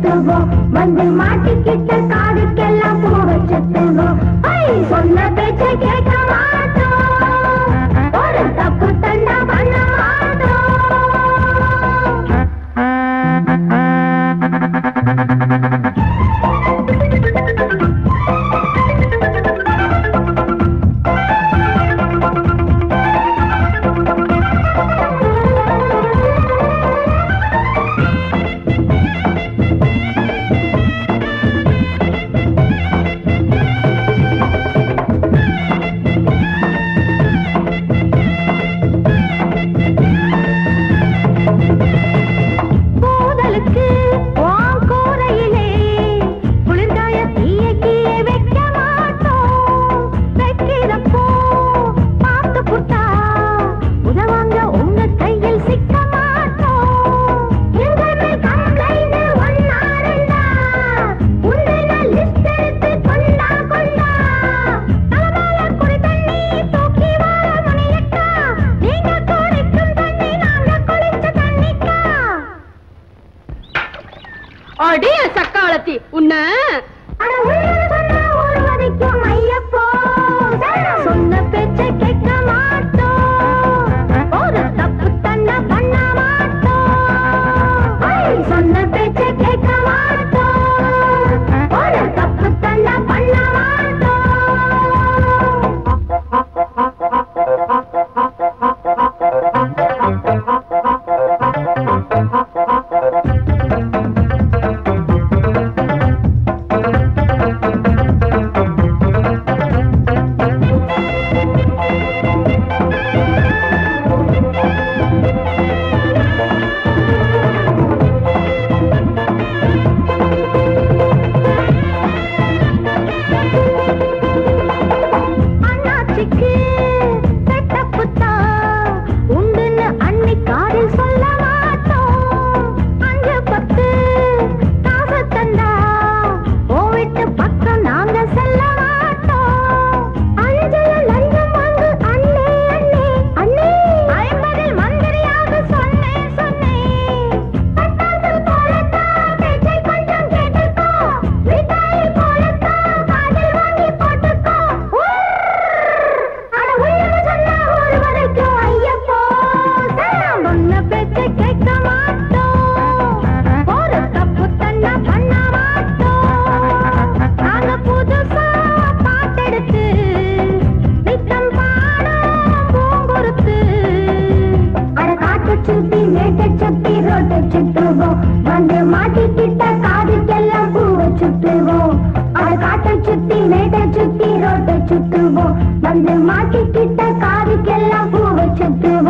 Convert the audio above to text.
சுத்துவோம் வந்து மாட்டிக்கிட்ட காதுக்கெல்லாம் பூவை சுத்துவோம் சொன்ன பேச்ச கேட்க மாட்டோம் ஒரு தப்பு தண்டா பண்ண மாட்டோம் சக்காலத்தி உன்ன சொன்ன பேச்ச கேட்க மாட்டோம் ஒரு தப்பு தண்டா பண்ண மாட்டோம் சொன்ன பேச்ச கேட்க மாட்டோம் ஒரு தப்பு தண்டா பண்ண வந்து மாட்டிக்கிட்ட காதுக்கெல்லாம் பூவை சுத்துவோம் அது காட்டை சுத்தி மேட்டை சுத்தி ரோட்டை சுத்துவோம் வந்து மாட்டிக்கிட்ட காதுக்கெல்லாம் பூவை சுத்துவோம்